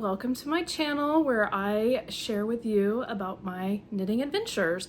welcome to my channel where I share with you about my knitting adventures,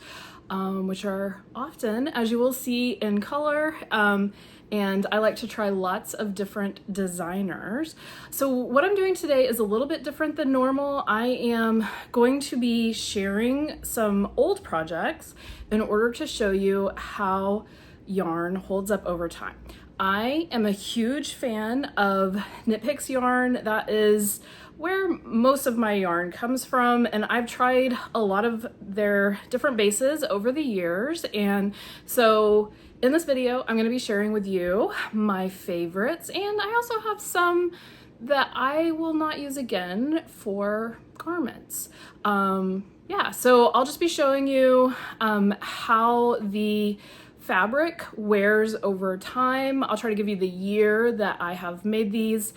which are often, as you will see, in color, and I like to try lots of different designers. So what I'm doing today is a little bit different than normal. I am going to be sharing some old projects in order to show you how yarn holds up over time. I am a huge fan of Knit Picks yarn. That is where most of my yarn comes from, and I've tried a lot of their different bases over the years. And so in this video, I'm going to be sharing with you my favorites, and I also have some that I will not use again for garments. Yeah, so I'll just be showing you how the fabric wears over time. I'll try to give you the year that I have made these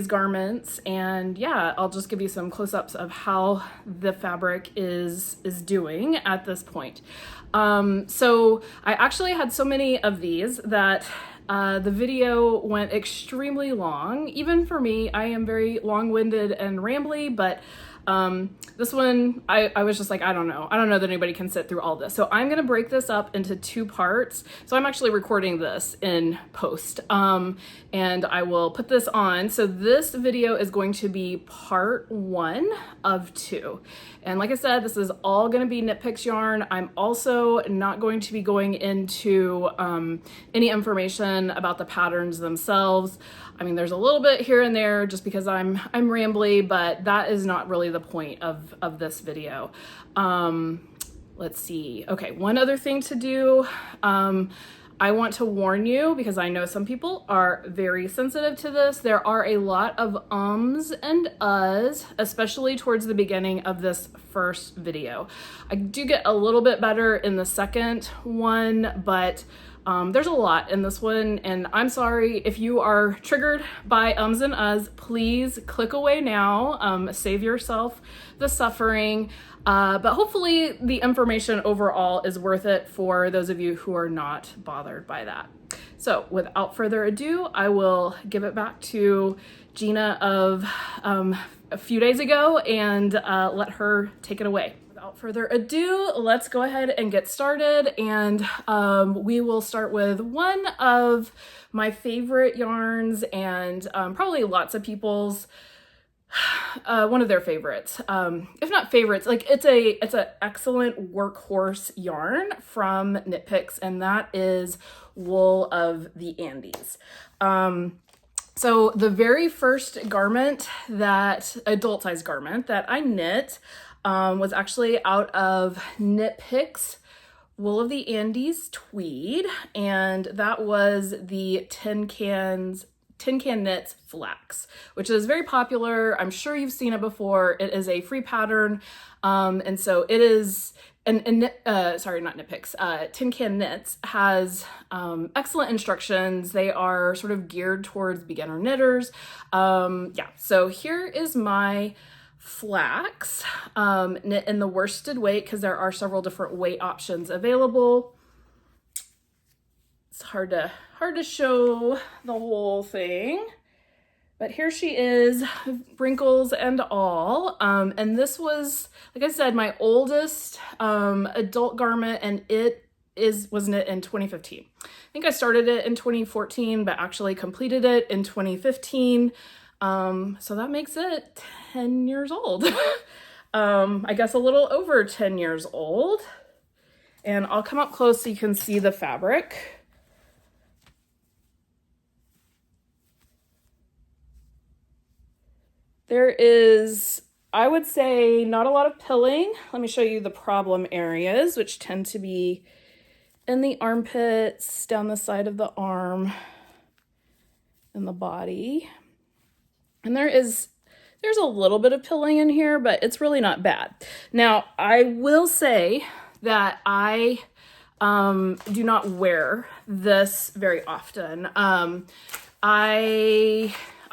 garments, and yeah, I'll just give you some close-ups of how the fabric is doing at this point. So I actually had so many of these that the video went extremely long. Even for me, I am very long-winded and rambly, but this one, I was just like, I don't know that anybody can sit through all this. So I'm going to break this up into two parts. So I'm actually recording this in post, and I will put this on. So this video is going to be part 1 of 2. And like I said, this is all going to be Knit Picks yarn. I'm also not going to be going into any information about the patterns themselves. I mean, there's a little bit here and there just because I'm rambly, but that is not really the point of this video. Let's see. Okay, one other thing to do. I want to warn you, because I know some people are very sensitive to this. There are a lot of ums and uhs, especially towards the beginning of this first video. I do get a little bit better in the second one, but there's a lot in this one, and I'm sorry if you are triggered by ums and uhs. Please click away now. Save yourself the suffering. But hopefully the information overall is worth it for those of you who are not bothered by that. So without further ado, I will give it back to Gina of a few days ago and let her take it away. Without further ado, let's go ahead and get started, and we will start with one of my favorite yarns, and probably lots of people's one of their favorites, if not favorites. Like it's an excellent workhorse yarn from Knit Picks, and that is Wool of the Andes. So the very first garment, that adult size garment that I knit, was actually out of Knit Picks Wool of the Andes tweed, and that was the Tin Can Knits Flax, which is very popular. I'm sure you've seen it before. It is a free pattern, and so it is. Sorry, not Knit Picks. Tin Can Knits has excellent instructions. They are sort of geared towards beginner knitters. Yeah. So here is my flax, knit in the worsted weight, because there are several different weight options available. It's hard to show the whole thing, but here she is, wrinkles and all. And this was, like I said, my oldest adult garment, and it was knit in 2015. I think I started it in 2014, but actually completed it in 2015. So that makes it 10 years old. I guess a little over 10 years old. And I'll come up close so you can see the fabric. There is, I would say, not a lot of pilling. Let me show you the problem areas, which tend to be in the armpits, down the side of the arm, and the body. And there's a little bit of pilling in here, but it's really not bad. Now, I will say that I do not wear this very often. I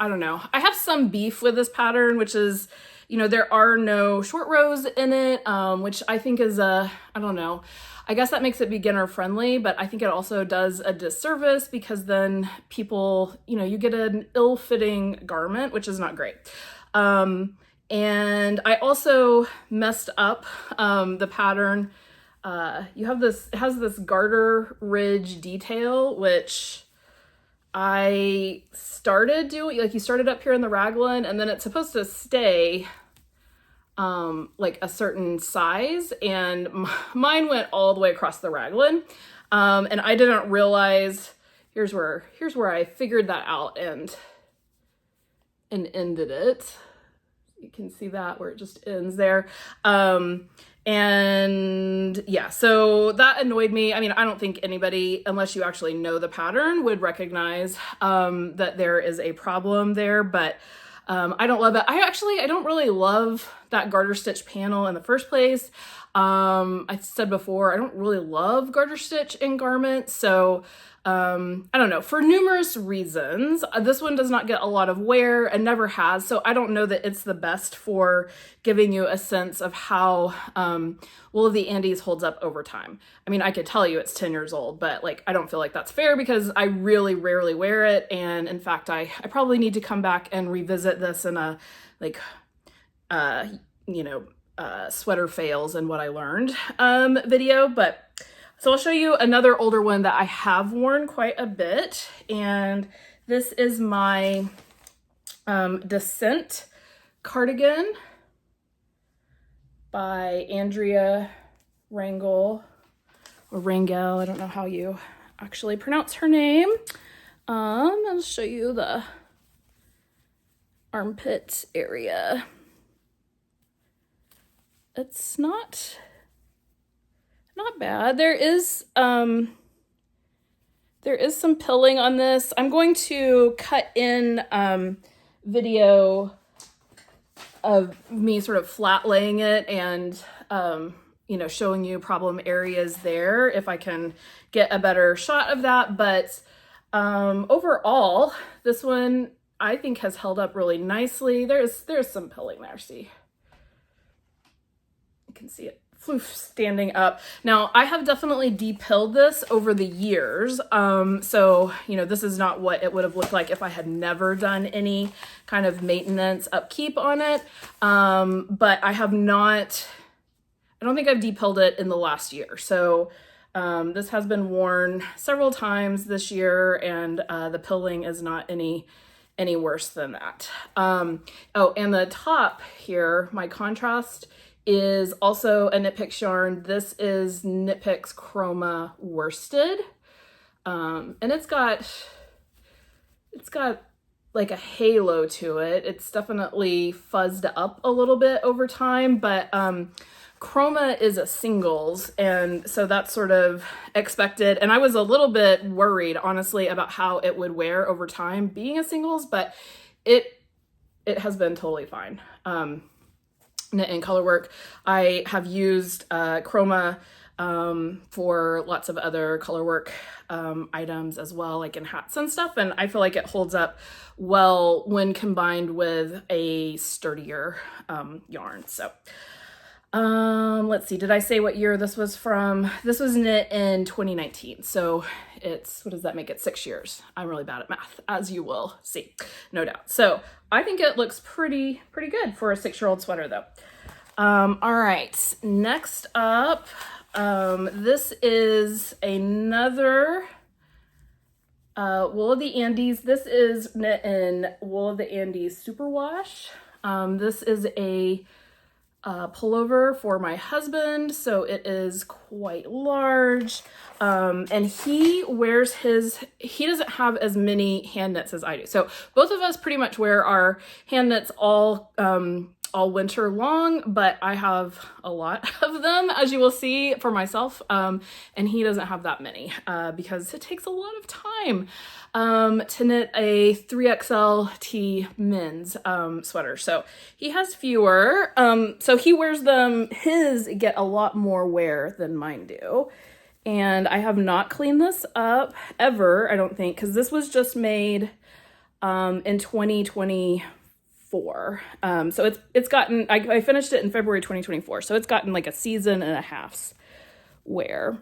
don't know. I have some beef with this pattern, which is, you know, there are no short rows in it, which I think is I don't know. I guess that makes it beginner friendly, but I think it also does a disservice because then people, you know, you get an ill-fitting garment, which is not great. And I also messed up the pattern. You have this, it has this garter ridge detail, which I started doing, like you started up here in the raglan, and then it's supposed to stay like a certain size, and mine went all the way across the raglan. And I didn't realize, here's where I figured that out and ended it. You can see that where it just ends there. And yeah, so that annoyed me. I mean, I don't think anybody, unless you actually know the pattern, would recognize that there is a problem there, but I don't love it. I don't really love that garter stitch panel in the first place. I said before, I don't really love garter stitch in garments. So I don't know, for numerous reasons. This one does not get a lot of wear and never has. So I don't know that it's the best for giving you a sense of how Wool of the Andes holds up over time. I mean, I could tell you it's 10 years old, but like, I don't feel like that's fair because I really rarely wear it. And in fact, I probably need to come back and revisit this in a like, you know, sweater fails and what I learned video. But so I'll show you another older one that I have worn quite a bit. And this is my Descent cardigan by Andrea Rangel, or Rangel. I don't know how you actually pronounce her name. I'll show you the armpit area. It's not bad. There is some pilling on this. I'm going to cut in video of me sort of flat laying it and you know, showing you problem areas there if I can get a better shot of that. But overall, this one I think has held up really nicely. There's some pilling there, see? You can see it standing up. Now, I have definitely depilled this over the years. So, you know, this is not what it would have looked like if I had never done any kind of maintenance upkeep on it. But I have not, I don't think I've depilled it in the last year. So this has been worn several times this year, and the pilling is not any worse than that. Oh, and the top here, my contrast is also a Knit Picks yarn. This is Knit Picks Chroma Worsted. And it's got like a halo to it. It's definitely fuzzed up a little bit over time, but Chroma is a singles, and so that's sort of expected. And I was a little bit worried, honestly, about how it would wear over time being a singles, but it has been totally fine. Knit and color work. I have used Chroma for lots of other color work items as well, like in hats and stuff, and I feel like it holds up well when combined with a sturdier yarn. So let's see, did I say what year this was from? This was knit in 2019, so it's, what does that make it, 6 years? I'm really bad at math, as you will see, no doubt. So I think it looks pretty good for a 6-year-old sweater though. All right, next up, this is another Wool of the Andes. This is knit in Wool of the Andes Superwash. This is a pullover for my husband, so it is quite large, and he wears he doesn't have as many hand knits as I do. So both of us pretty much wear our hand knits all winter long, but I have a lot of them, as you will see, for myself, and he doesn't have that many because it takes a lot of time to knit a 3XL T men's sweater. So he has fewer, so he wears them. His get a lot more wear than mine do. And I have not cleaned this up ever, I don't think, because this was just made in 2024. So it's gotten, I finished it in February 2024, so it's gotten like a season and a half's wear.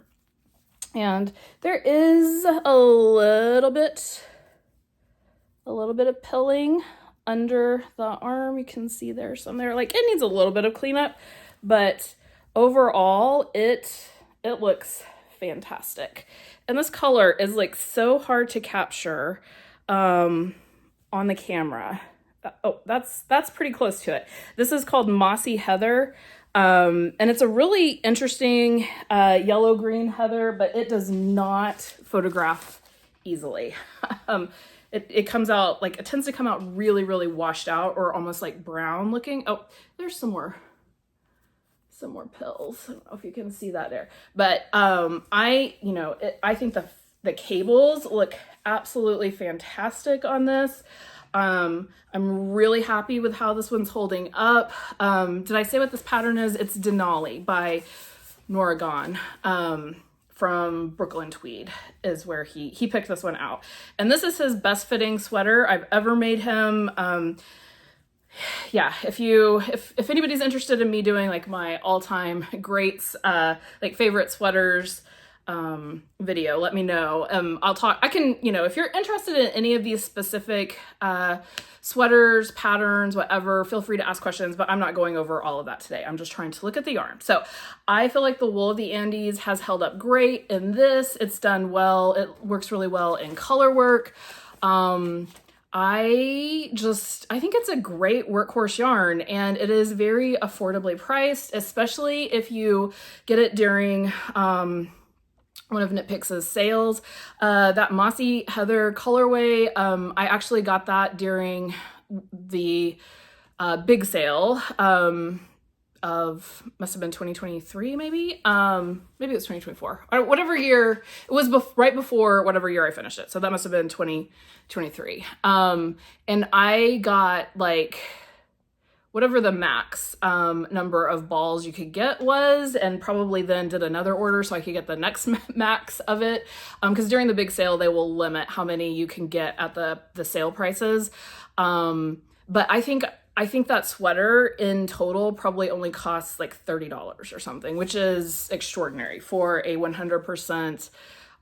And there is a little bit of pilling under the arm. You can see there's some there. Like, it needs a little bit of cleanup, but overall it looks fantastic. And this color is like so hard to capture on the camera. Oh, that's pretty close to it. This is called Mossy Heather. And it's a really interesting yellow-green heather, but it does not photograph easily. It comes out, like, it tends to come out really, really washed out or almost like brown looking. Oh, there's some more pills. I don't know if you can see that there, but I think the cables look absolutely fantastic on this. I'm really happy with how this one's holding up. Did I say what this pattern is? It's Denali by Noragon, from Brooklyn Tweed is where he picked this one out. And this is his best fitting sweater I've ever made him. Yeah, if anybody's interested in me doing like my all-time greats, like favorite sweaters, video, let me know. I can, if you're interested in any of these specific sweaters, patterns, whatever, feel free to ask questions, but I'm not going over all of that today. I'm just trying to look at the yarn. So I feel like the wool of the Andes has held up great in this. It's done well. It works really well in color work. I think it's a great workhorse yarn, and it is very affordably priced, especially if you get it during, one of Knit Picks' sales. That Mossy Heather colorway, I actually got that during the big sale of, must have been 2023 maybe? Maybe it was 2024. Or whatever year, it was right before whatever year I finished it. So that must have been 2023. And I got like whatever the max number of balls you could get was, and probably then did another order so I could get the next max of it. Because during the big sale, they will limit how many you can get at the sale prices. But I think that sweater in total probably only costs like $30 or something, which is extraordinary for a 100%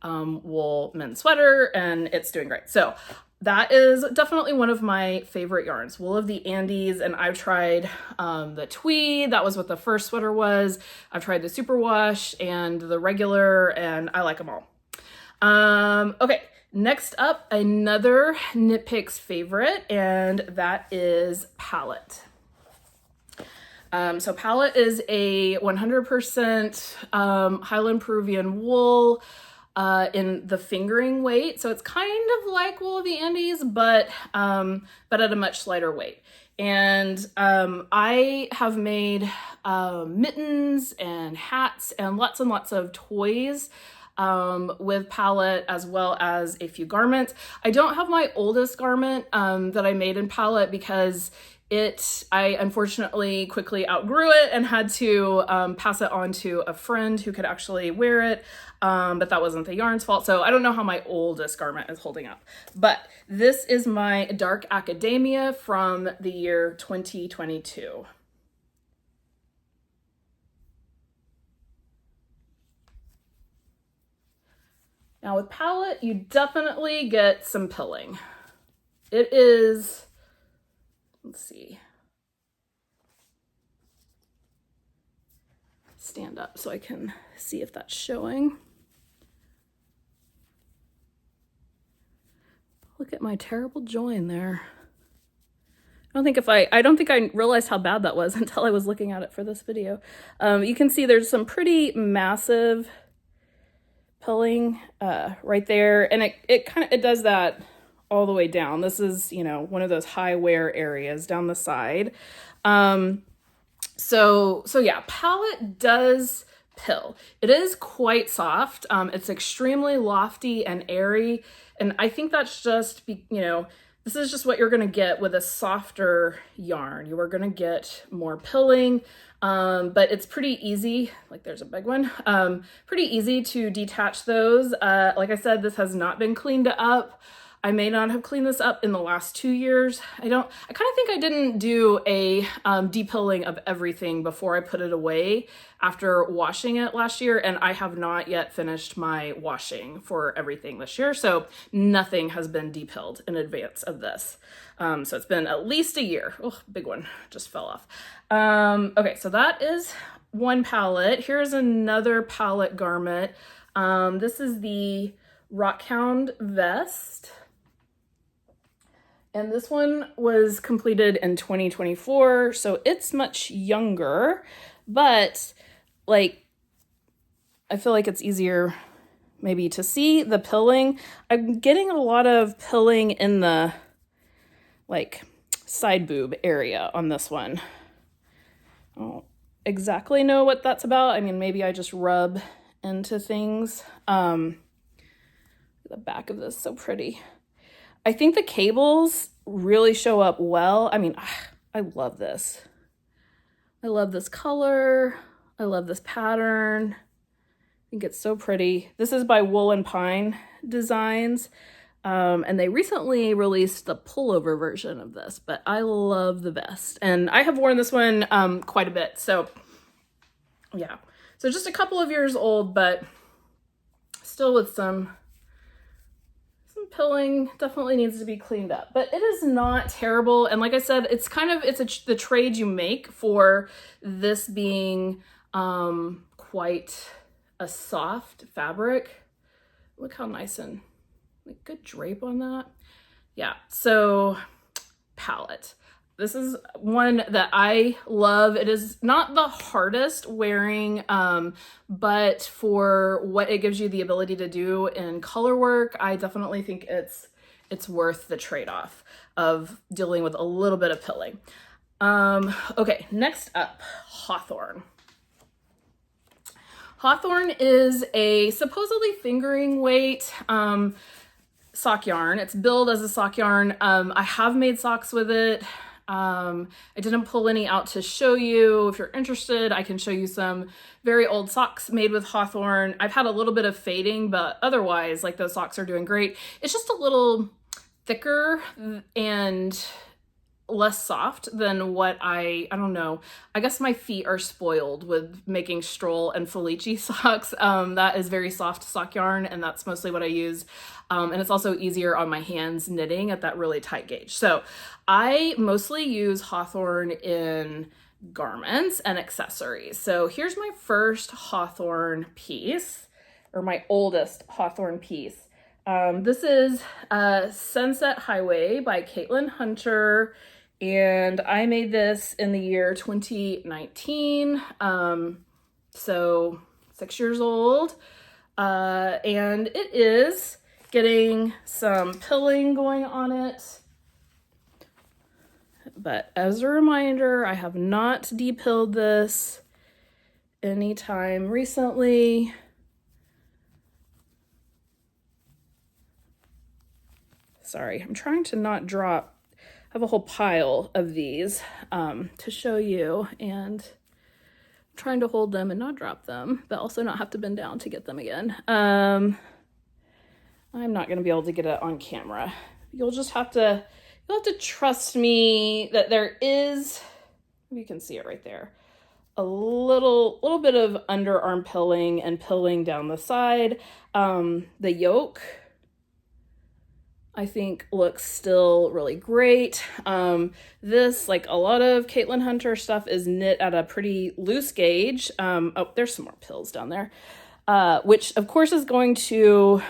wool men's sweater, and it's doing great. So that is definitely one of my favorite yarns, Wool of the Andes. And I've tried the tweed. That was what the first sweater was. I've tried the superwash and the regular, and I like them all. Okay, next up, another Knit Picks favorite, and that is Palette. So Palette is a 100% Highland Peruvian wool in the fingering weight. So it's kind of like Wool of the Andes, but at a much lighter weight. And I have made mittens and hats and lots of toys with Palette, as well as a few garments. I don't have my oldest garment that I made in Palette because I unfortunately quickly outgrew it and had to pass it on to a friend who could actually wear it. But that wasn't the yarn's fault. So I don't know how my oldest garment is holding up. But this is my Dark Academia from the year 2022. Now with Palette, you definitely get some pilling. It is, let's see, stand up so I can see if that's showing. Look at my terrible join there. I don't think I realized how bad that was until I was looking at it for this video. You can see there's some pretty massive pilling right there, and it does that all the way down. This is, one of those high wear areas down the side. So yeah, Palette does pill. It is quite soft. It's extremely lofty and airy, and I think that's just, this is just what you're going to get with a softer yarn. You are going to get more pilling, but it's pretty easy. Like, there's a big one. Pretty easy to detach those. Like I said, this has not been cleaned up. I may not have cleaned this up in the last 2 years. I kind of think I didn't do a depilling of everything before I put it away after washing it last year, and I have not yet finished my washing for everything this year, so nothing has been depilled in advance of this. So it's been at least a year. Oh, big one, just fell off. Okay, so that is one palette. Here's another palette garment. This is the Rockhound vest. And this one was completed in 2024, so it's much younger, but like, I feel like it's easier maybe to see the pilling. I'm getting a lot of pilling in the like side boob area on this one. I don't exactly know what that's about. I mean, maybe I just rub into things. The back of this is so pretty. I think the cables really show up well. I mean, I love this. I love this color. I love this pattern. I think it's so pretty. This is by Wool and Pine Designs. And they recently released the pullover version of this, but I love the vest. And I have worn this one quite a bit. So yeah. So just a couple of years old, but still with some pilling. Definitely needs to be cleaned up, but it is not terrible. And like I said, it's kind of, the trade you make for this being quite a soft fabric. Look how nice and like good drape on that. Yeah, so palette. This is one that I love. It is not the hardest wearing, but for what it gives you the ability to do in color work, I definitely think it's worth the trade-off of dealing with a little bit of pilling. Okay, next up, Hawthorne. Hawthorne is a supposedly fingering weight sock yarn. It's billed as a sock yarn. I have made socks with it. I didn't pull any out to show you. If you're interested, I can show you some very old socks made with Hawthorne. I've had a little bit of fading, but otherwise, like, those socks are doing great. It's just a little thicker and less soft than what I don't know. I guess my feet are spoiled with making Stroll and Felici socks. That is very soft sock yarn, and that's mostly what I use. And it's also easier on my hands knitting at that really tight gauge. So I mostly use Hawthorne in garments and accessories. So here's my first Hawthorne piece, or my oldest Hawthorne piece. This is Sunset Highway by Caitlin Hunter, and I made this in the year 2019, so 6 years old, and it is getting some pilling going on it. But as a reminder, I have not depilled this anytime recently. Sorry, I'm trying to not drop. I have a whole pile of these to show you, and I'm trying to hold them and not drop them, but also not have to bend down to get them again. I'm not going to be able to get it on camera. You'll have to trust me that there is, you can see it right there, a little bit of underarm pilling and pilling down the side. The yoke, I think, looks still really great. This, like a lot of Caitlin Hunter stuff, is knit at a pretty loose gauge. Oh, there's some more pills down there, which of course is going to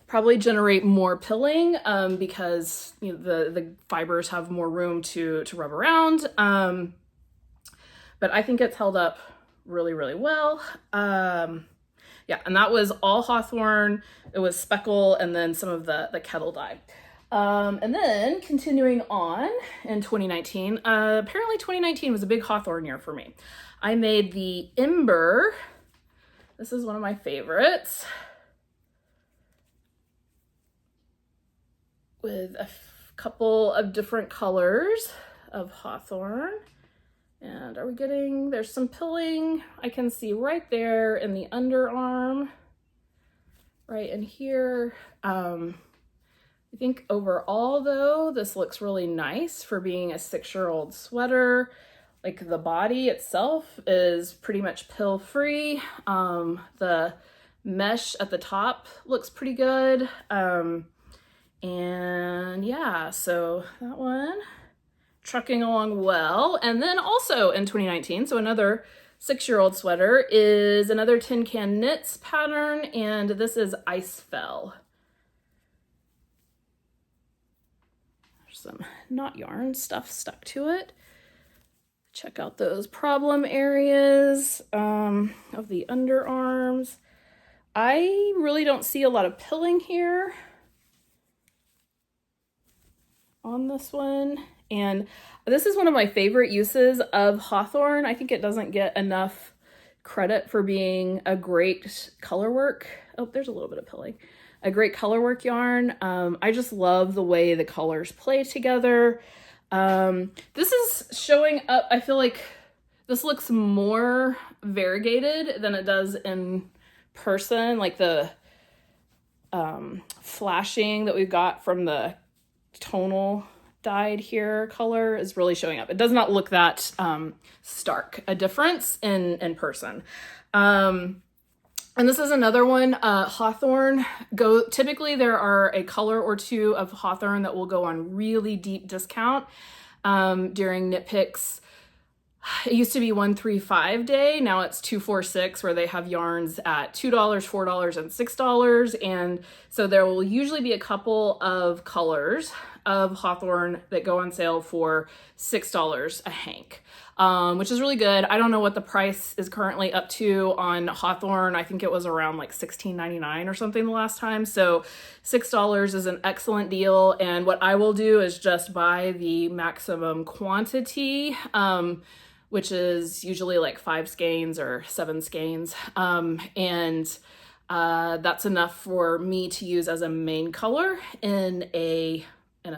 probably generate more pilling because, you know, the fibers have more room to rub around. But I think it's held up really, really well. Yeah, and that was all Hawthorne. It was speckle and then some of the kettle dye. And then continuing on in 2019, apparently 2019 was a big Hawthorne year for me. I made the Ember. This is one of my favorites, with a couple of different colors of Hawthorne. And are we getting, there's some pilling I can see right there in the underarm, right in here. I think overall though, this looks really nice for being a 6-year-old sweater. Like the body itself is pretty much pill free. The mesh at the top looks pretty good. And yeah, so that one trucking along well. And then also in 2019, so another 6-year-old sweater is another Tin Can Knits pattern, and this is Ice Fell. Some knot yarn stuff stuck to it. Check out those problem areas of the underarms. I really don't see a lot of pilling here on this one. And this is one of my favorite uses of Hawthorne. I think it doesn't get enough credit for being a great color work. Oh, there's a little bit of pilling. A great color work yarn. I just love the way the colors play together. This is showing up, I feel like this looks more variegated than it does in person. Like the flashing that we've got from the tonal dyed here color is really showing up. It does not look that stark a difference in person. And this is another one, Hawthorne. Typically there are a color or two of Hawthorne that will go on really deep discount during Knit Picks. It used to be 135 day, now it's 246, where they have yarns at $2, $4, and $6. And so there will usually be a couple of colors of Hawthorne that go on sale for $6 a hank. Which is really good. I don't know what the price is currently up to on Hawthorne. I think it was around like $16.99 or something the last time. So $6 is an excellent deal. And what I will do is just buy the maximum quantity, which is usually like 5 skeins or 7 skeins. That's enough for me to use as a main color in a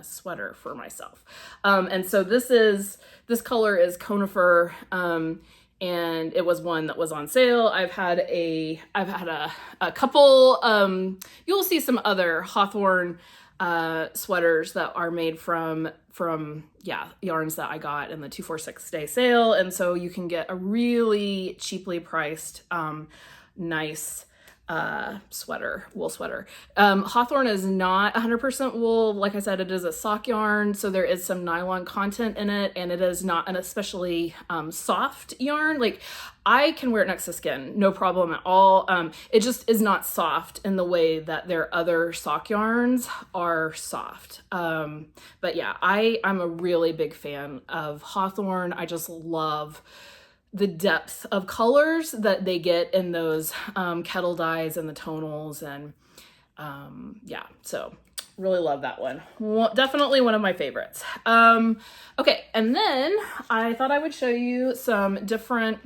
sweater for myself. And so this color is Conifer, and it was one that was on sale. I've had a couple, you'll see some other Hawthorne sweaters that are made from yarns that I got in the 246 day sale. And so you can get a really cheaply priced, nice wool sweater. Hawthorne is not 100% wool. Like I said, it is a sock yarn, so there is some nylon content in it, and it is not an especially soft yarn. Like I can wear it next to skin, no problem at all. It just is not soft in the way that their other sock yarns are soft. But yeah, I'm a really big fan of Hawthorne. I just love the depth of colors that they get in those kettle dyes and the tonals, and yeah, so really love that one. Definitely one of my favorites. Okay, and then I thought I would show you some different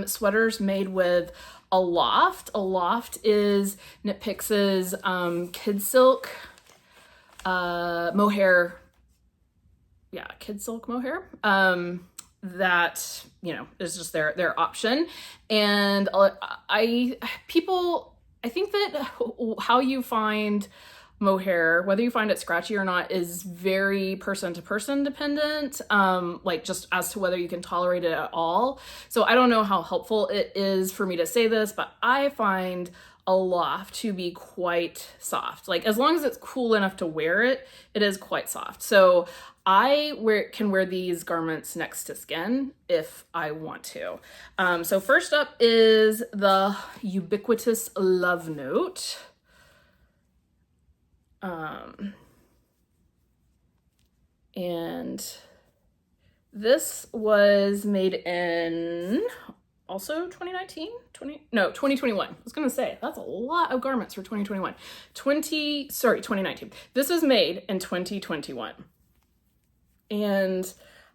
sweaters made with Aloft. Aloft is Knit Picks' kid silk mohair. Yeah, kid silk mohair. That, you know, is just their option. And I think that how you find mohair, whether you find it scratchy or not, is very person to person dependent, like just as to whether you can tolerate it at all. So I don't know how helpful it is for me to say this, but I find Aloft to be quite soft. Like as long as it's cool enough to wear it, it is quite soft. So I can wear these garments next to skin if I want to. So first up is the ubiquitous Love Note. And this was made in also 2021. I was gonna say, that's a lot of garments for 2021. 2019. This was made in 2021. And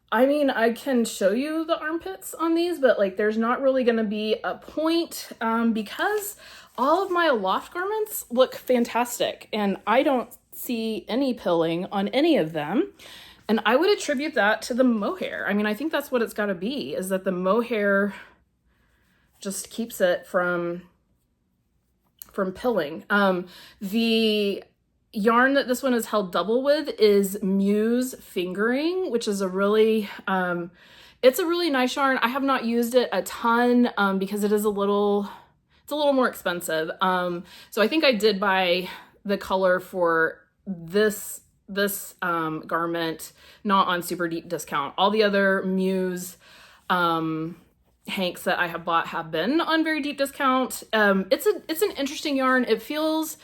I mean, I can show you the armpits on these, but like there's not really gonna be a point because all of my Aloft garments look fantastic and I don't see any pilling on any of them. And I would attribute that to the mohair. I mean, I think that's what it's gotta be, is that the mohair just keeps it from pilling. yarn that this one is held double with is Muse Fingering, which is a really, it's a really nice yarn. I have not used it a ton because it is it's a little more expensive. So I think I did buy the color for this garment not on super deep discount. All the other Muse hanks that I have bought have been on very deep discount. It's an interesting yarn. It feels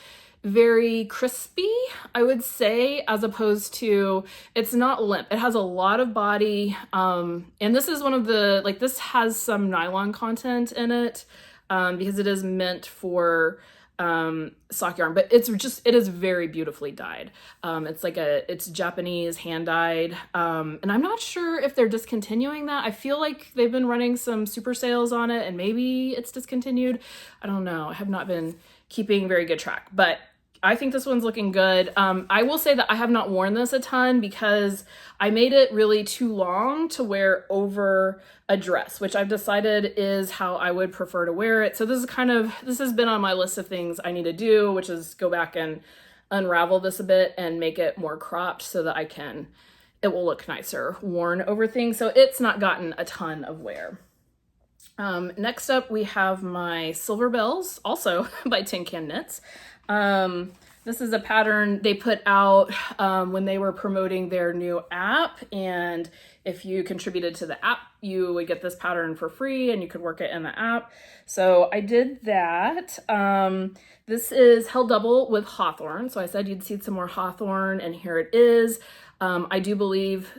very crispy, I would say, as opposed to, it's not limp. It has a lot of body. And this is one of the, like, this has some nylon content in it because it is meant for sock yarn, but it is very beautifully dyed. It's Japanese hand dyed. And I'm not sure if they're discontinuing that. I feel like they've been running some super sales on it and maybe it's discontinued. I don't know. I have not been keeping very good track, but I think this one's looking good. I will say that I have not worn this a ton because I made it really too long to wear over a dress, which I've decided is how I would prefer to wear it. So this has been on my list of things I need to do, which is go back and unravel this a bit and make it more cropped so that it will look nicer worn over things. So it's not gotten a ton of wear. Next up, we have my Silver Bells, also by Tin Can Knits. This is a pattern they put out when they were promoting their new app, and if you contributed to the app, you would get this pattern for free and you could work it in the app. So I did that. This is held double with Hawthorne. So I said you'd see some more Hawthorne, and here it is. I do believe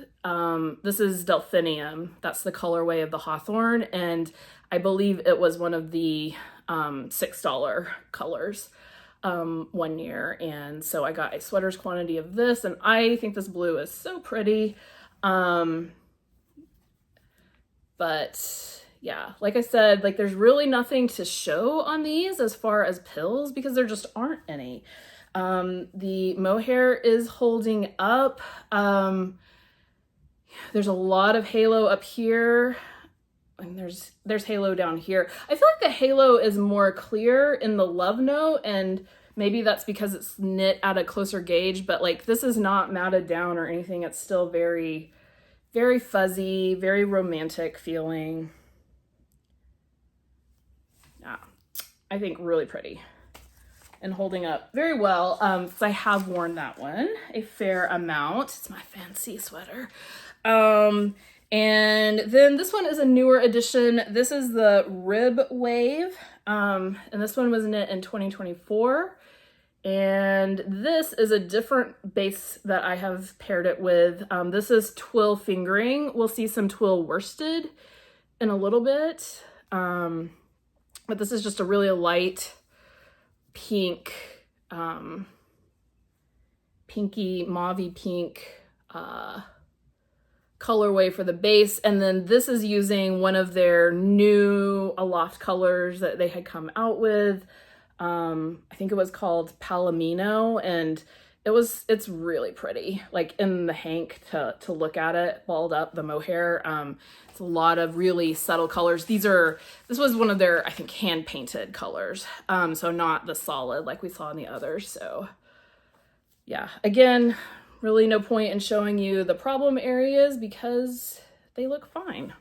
this is Delphinium. That's the colorway of the Hawthorne, and I believe it was one of the $6 colors one year, and so I got a sweater's quantity of this, and I think this blue is so pretty. But yeah, like I said, like there's really nothing to show on these as far as pills because there just aren't any. The mohair is holding up. There's a lot of halo up here, and there's halo down here. I feel like the halo is more clear in the love note, and maybe that's because it's knit at a closer gauge, but like this is not matted down or anything. It's still very, very fuzzy, very romantic feeling. Yeah, I think really pretty and holding up very well. Because I have worn that one a fair amount. It's my fancy sweater. And then this one is a newer edition. This is the Rib Wave. And this one was knit in 2024. And this is a different base that I have paired it with. This is Twill Fingering. We'll see some Twill Worsted in a little bit. But this is just a really light pink, pinky, mauvey pink, colorway for the base. And then this is using one of their new Aloft colors that they had come out with. I think it was called Palomino, and it's really pretty, like in the hank to look at it, balled up, the mohair. It's a lot of really subtle colors. This was one of their, I think, hand painted colors. So not the solid like we saw in the others. So yeah, again, really no point in showing you the problem areas because they look fine.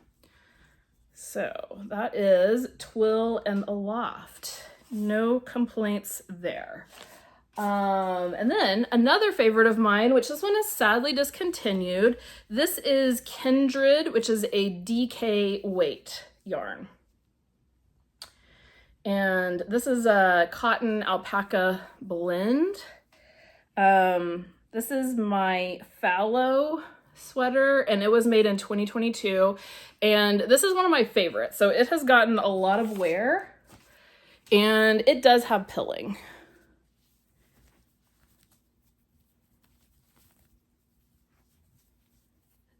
So that is Twill and Aloft. No complaints there. And then another favorite of mine, which this one is sadly discontinued. This is Kindred, which is a DK weight yarn. And this is a cotton alpaca blend. This is my fallow sweater, and it was made in 2022. And this is one of my favorites. So it has gotten a lot of wear, and it does have pilling.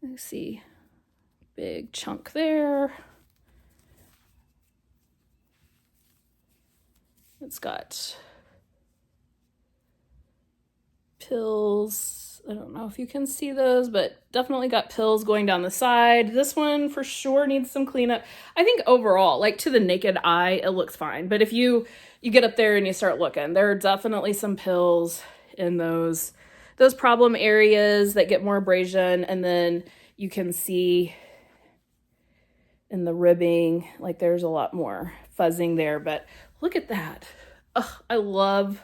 Let's see, big chunk there. It's got pills. I don't know if you can see those, but definitely got pills going down the side. This one for sure needs some cleanup. I think overall, like to the naked eye, it looks fine. But if you get up there and you start looking, there are definitely some pills in those problem areas that get more abrasion. And then you can see in the ribbing, like there's a lot more fuzzing there, but look at that. Oh, I love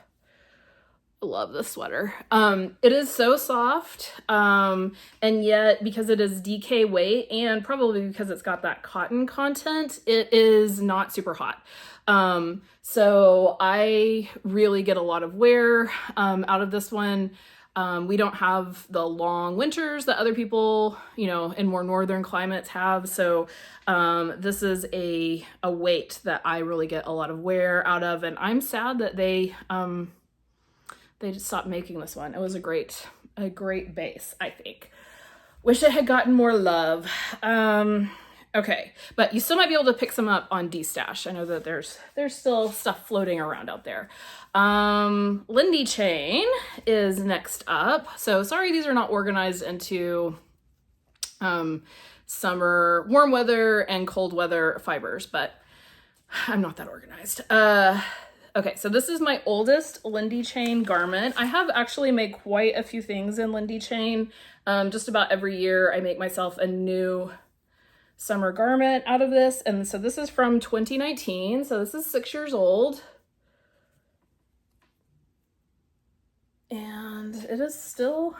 this sweater. It is so soft, and yet because it is DK weight and probably because it's got that cotton content, it is not super hot. So I really get a lot of wear out of this one. We don't have the long winters that other people, you know, in more northern climates have. So this is a weight that I really get a lot of wear out of, and I'm sad that they just stopped making this one. It was a great base, I think. Wish it had gotten more love. Okay, but you still might be able to pick some up on D-Stash. I know that there's still stuff floating around out there. Lindy Chain is next up. So sorry these are not organized into summer, warm weather and cold weather fibers, but I'm not that organized. Okay, so this is my oldest Lindy Chain garment. I have actually made quite a few things in Lindy Chain. Just about every year I make myself a new summer garment out of this. And so this is from 2019. So this is 6 years old. And it is still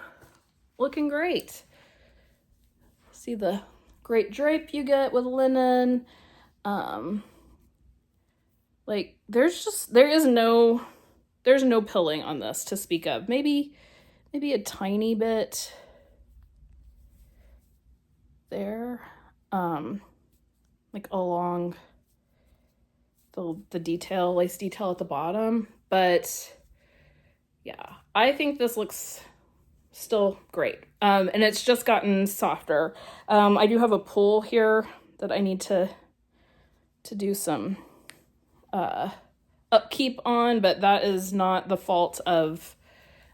looking great. See the great drape you get with linen. Like there's no pilling on this to speak of. Maybe a tiny bit there. Like along the detail, lace detail at the bottom, but yeah, I think this looks still great. And it's just gotten softer. I do have a pull here that I need to do some upkeep on, but that is not the fault of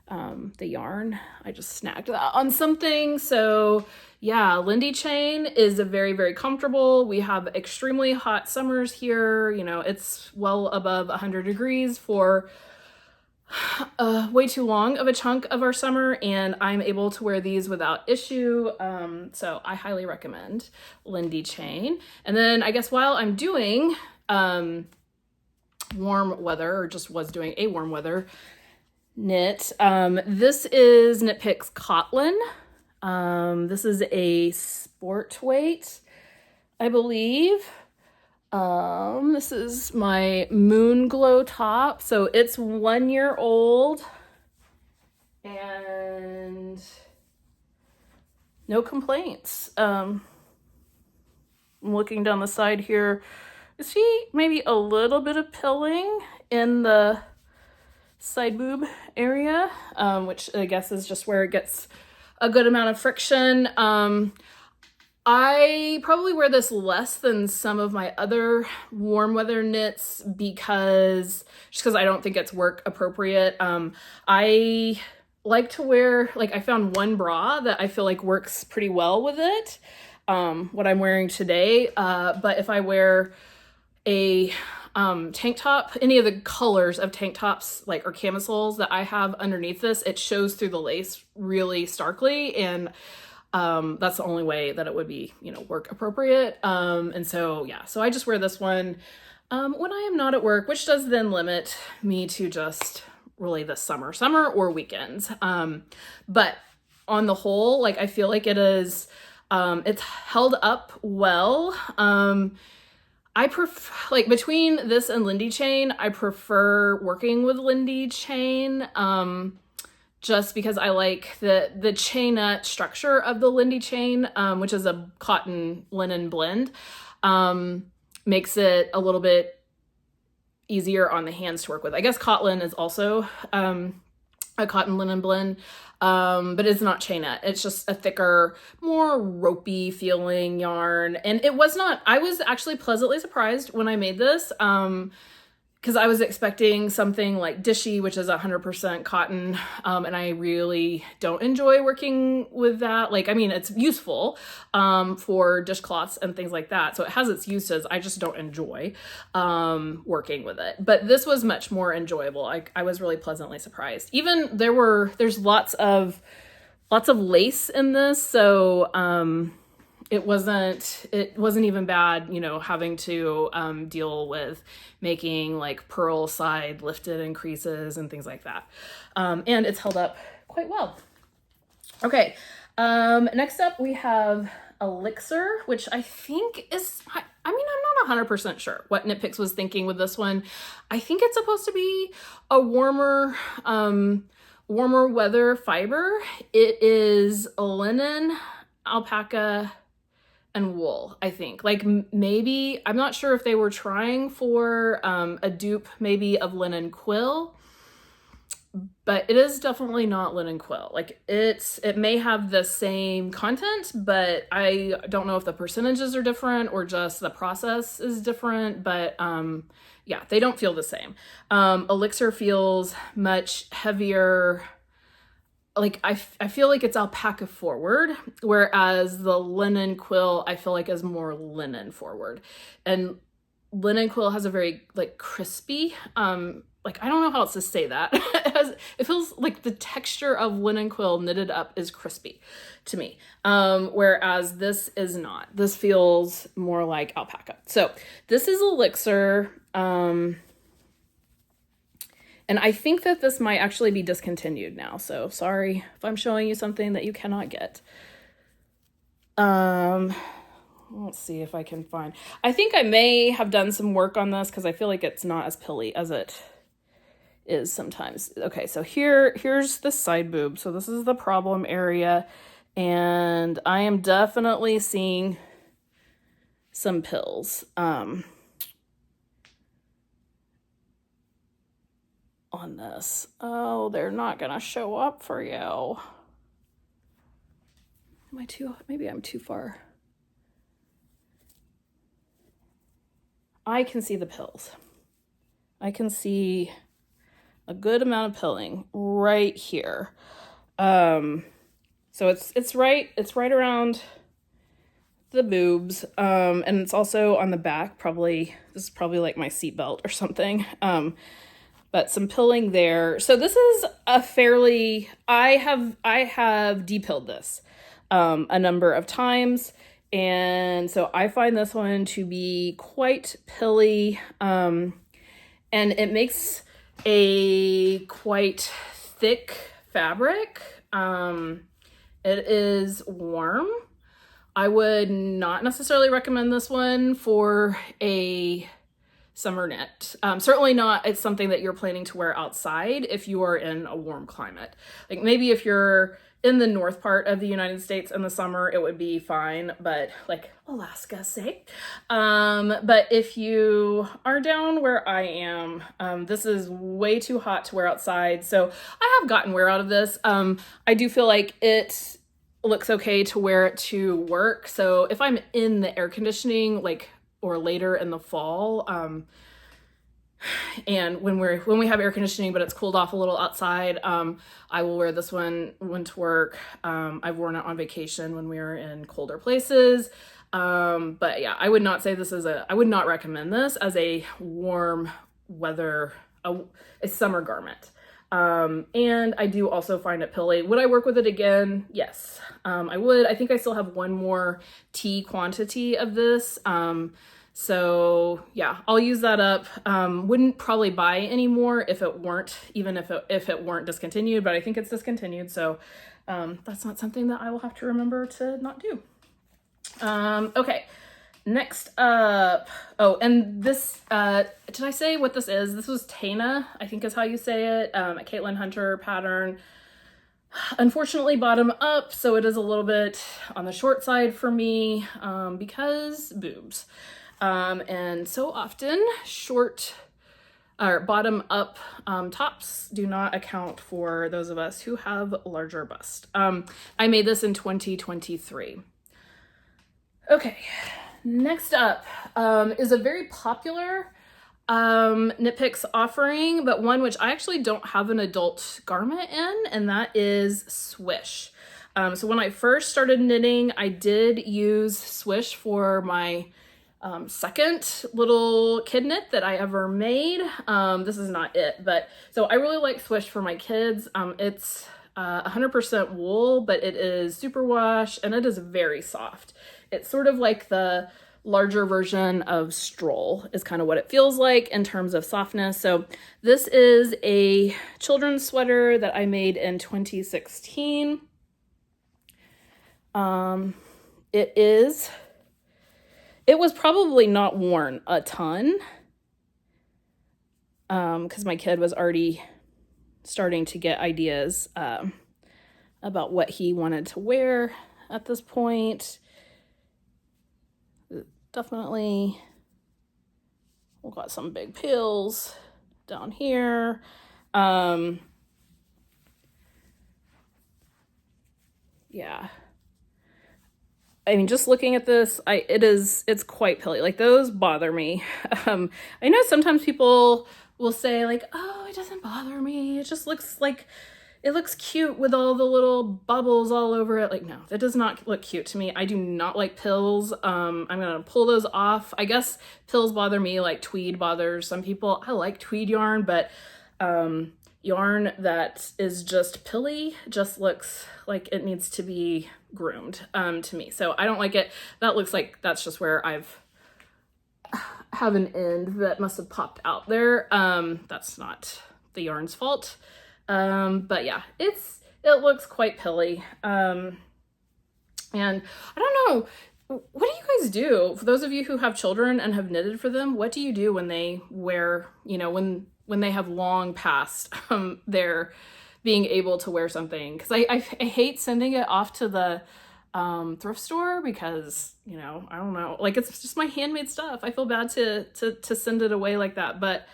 the yarn. I just snagged that on something. So yeah, Lindy Chain is a very, very comfortable. We have extremely hot summers here. You know, it's well above 100 degrees for way too long of a chunk of our summer, and I'm able to wear these without issue. So I highly recommend Lindy Chain. And then I guess while I'm doing warm weather, or just was doing a warm weather knit, this is Knit Picks Cotlin. This is a sport weight, I believe. This is my Moon Glow top. So it's 1 year old and no complaints. I'm looking down the side here. I see maybe a little bit of pilling in the side boob area, which I guess is just where it gets a good amount of friction. I probably wear this less than some of my other warm weather knits because I don't think it's work appropriate. I like to wear, like I found one bra that I feel like works pretty well with it, what I'm wearing today. But if I wear a tank top, any of the colors of tank tops, like, or camisoles that I have underneath this, it shows through the lace really starkly, and that's the only way that it would be, you know, work appropriate. And so, yeah, so I just wear this one when I am not at work, which does then limit me to just really the summer or weekends. But on the whole, like, I feel like it is, it's held up well. I prefer, like, between this and Lindy Chain, I prefer working with Lindy Chain, just because I like the chainette structure of the Lindy Chain, which is a cotton linen blend, makes it a little bit easier on the hands to work with. I guess Cotlin is also a cotton linen blend, but it's not chainette. It's just a thicker, more ropey feeling yarn. And it was not, I was actually pleasantly surprised when I made this, because I was expecting something like Dishy, which is 100% cotton, and I really don't enjoy working with that. Like, I mean, it's useful for dishcloths and things like that, so it has its uses. I just don't enjoy working with it. But this was much more enjoyable. I was really pleasantly surprised. Even there's lots of lace in this, so it wasn't even bad, you know, having to deal with making like purl side lifted increases and things like that. And it's held up quite well. Okay, next up we have Elixir, which I think is, I mean, I'm not 100% sure what Knit Picks was thinking with this one. I think it's supposed to be a warmer weather fiber. It is linen, alpaca, and wool, I think. Like maybe, I'm not sure if they were trying for a dupe maybe of linen quill, but it is definitely not linen quill. Like it may have the same content, but I don't know if the percentages are different or just the process is different, but yeah, they don't feel the same. Elixir feels much heavier. Like I feel like it's alpaca forward, whereas the linen quill I feel like is more linen forward. And linen quill has a very like crispy, like I don't know how else to say that. It feels like the texture of linen quill knitted up is crispy to me, whereas this is not. This feels more like alpaca. So this is Elixir. And I think that this might actually be discontinued now. So sorry if I'm showing you something that you cannot get. Let's see if I can find. I think I may have done some work on this because I feel like it's not as pilly as it is sometimes. Okay, so here's the side boob. So this is the problem area. And I am definitely seeing some pills. On this. Oh, they're not gonna show up for you. Maybe I'm too far. I can see the pills. I can see a good amount of pilling right here. So it's right around the boobs. And it's also on the back, this is probably like my seatbelt or something. But some pilling there. So this is a fairly, I have depilled this a number of times. And so I find this one to be quite pilly. And it makes a quite thick fabric. It is warm. I would not necessarily recommend this one for a summer knit. Certainly not, it's something that you're planning to wear outside if you are in a warm climate. Like maybe if you're in the north part of the United States in the summer, it would be fine, but like Alaska, say. But if you are down where I am, this is way too hot to wear outside. So I have gotten wear out of this. I do feel like it looks okay to wear it to work. So if I'm in the air conditioning, like, or later in the fall, and when we have air conditioning but it's cooled off a little outside, I will wear this one to work. I've worn it on vacation when we were in colder places, but yeah, I would not say I would not recommend this as a warm weather, a summer garment. And I do also find it pilly. Would I work with it again? Yes, I would. I think I still have one more tea quantity of this. So yeah, I'll use that up. Wouldn't probably buy any more if it weren't discontinued, but I think it's discontinued. So, that's not something that I will have to remember to not do. Okay. Next up, oh, and this, did I say what this is? This was Tana, I think is how you say it, a Caitlin Hunter pattern. Unfortunately, bottom up, so it is a little bit on the short side for me, because boobs. And so often short or bottom up tops do not account for those of us who have larger bust. I made this in 2023. Okay. Next up is a very popular Knit Picks offering, but one which I actually don't have an adult garment in, and that is Swish. So when I first started knitting, I did use Swish for my second little kid knit that I ever made. This is not it, but so I really like Swish for my kids. It's 100% wool, but it is superwash and it is very soft. It's sort of like the larger version of Stroll is kind of what it feels like in terms of softness. So this is a children's sweater that I made in 2016. It was probably not worn a ton because my kid was already starting to get ideas about what he wanted to wear at this point. Definitely, we've got some big pills down here. Yeah. I mean, just looking at this, it's quite pilly. Like, those bother me. I know sometimes people will say like, oh, it doesn't bother me. It just looks like, it looks cute with all the little bubbles all over it. Like, no, that does not look cute to me. I do not like pills. I'm gonna pull those off. I guess pills bother me like tweed bothers some people. I like tweed yarn, but yarn that is just pilly just looks like it needs to be groomed to me. So I don't like it. That looks like that's just where I've have an end that must have popped out there. That's not the yarn's fault. But yeah, it looks quite pilly. And I don't know, what do you guys do? For those of you who have children and have knitted for them, what do you do when they wear, you know, when they have long past their being able to wear something? Because I hate sending it off to the thrift store because, you know, I don't know, like, it's just my handmade stuff. I feel bad to send it away like that, but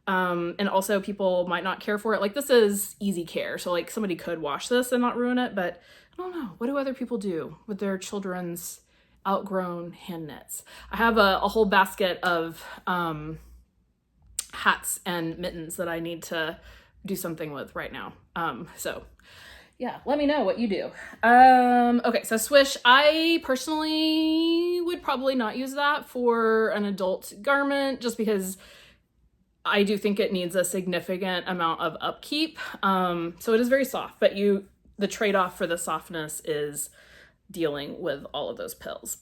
and also people might not care for it. Like, this is easy care, so like somebody could wash this and not ruin it, but I don't know, what do other people do with their children's outgrown hand knits? I have a whole basket of hats and mittens that I need to do something with right now. So yeah, let me know what you do. Okay, so Swish, I personally would probably not use that for an adult garment just because I do think it needs a significant amount of upkeep. So it is very soft, but the trade-off for the softness is dealing with all of those pills.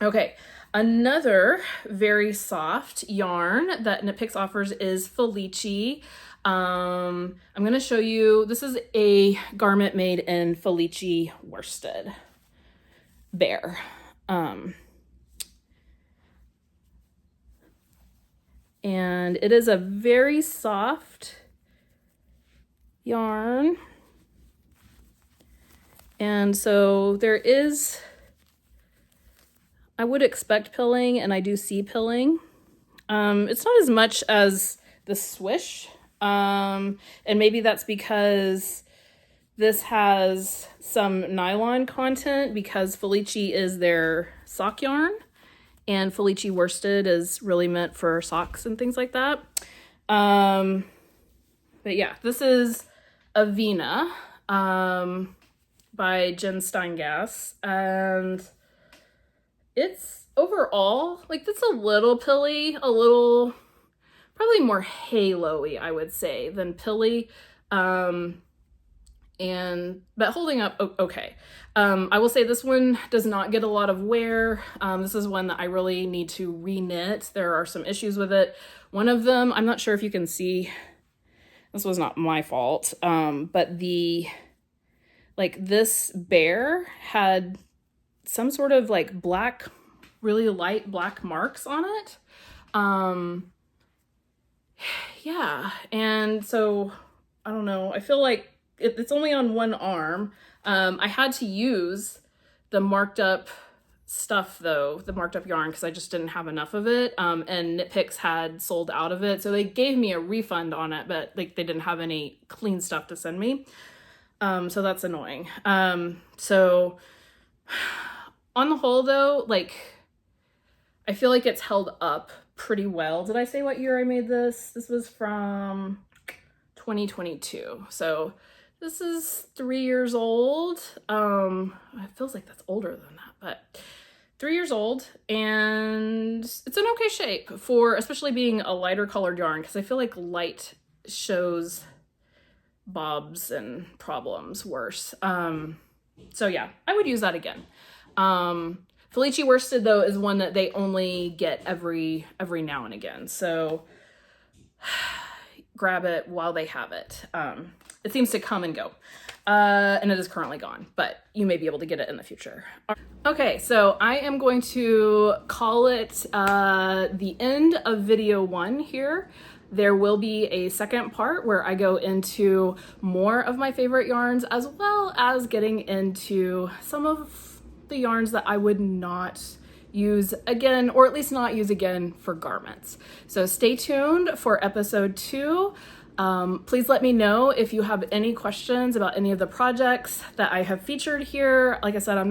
Okay, another very soft yarn that Knit Picks offers is Felici. I'm going to show you, this is a garment made in Felici Worsted Bear. And it is a very soft yarn. And so there is, I would expect pilling, and I do see pilling. It's not as much as the Swish. And maybe that's because this has some nylon content because Felici is their sock yarn. And Felici Worsted is really meant for socks and things like that. But yeah, this is Avena by Jen Steingass. And it's overall, like, it's a little pilly, a little, probably more halo-y, I would say, than pilly. But holding up okay. I will say this one does not get a lot of wear. This is one that I really need to re-knit. There are some issues with it. One of them, I'm not sure if you can see, this was not my fault, but this bear had some sort of like black, really light black marks on it. Yeah, and so, I don't know, I feel like it's only on one arm. I had to use the marked up stuff though, the marked up yarn, because I just didn't have enough of it. And Knit Picks had sold out of it. So they gave me a refund on it, but like they didn't have any clean stuff to send me. So that's annoying. So on the whole though, like, I feel like it's held up pretty well. Did I say what year I made this? This was from 2022. So this is 3 years old. It feels like that's older than that, but 3 years old, and it's in okay shape for especially being a lighter colored yarn, because I feel like light shows bobs and problems worse. So yeah, I would use that again. Felici Worsted though is one that they only get every now and again. So grab it while they have it. It seems to come and go. And it is currently gone, but you may be able to get it in the future. Okay, so I am going to call it the end of video 1 here. There will be a second part where I go into more of my favorite yarns, as well as getting into some of the yarns that I would not use again, or at least not use again for garments. So stay tuned for episode 2. Please let me know if you have any questions about any of the projects that I have featured here. Like I said,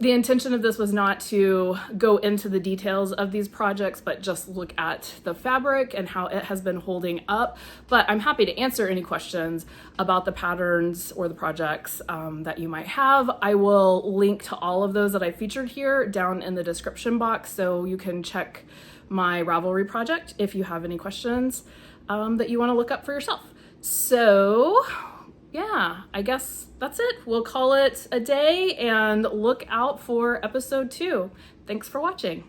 the intention of this was not to go into the details of these projects, but just look at the fabric and how it has been holding up. But I'm happy to answer any questions about the patterns or the projects that you might have. I will link to all of those that I featured here down in the description box, so you can check my Ravelry project if you have any questions that you want to look up for yourself. So yeah, I guess that's it. We'll call it a day and look out for episode 2. Thanks for watching.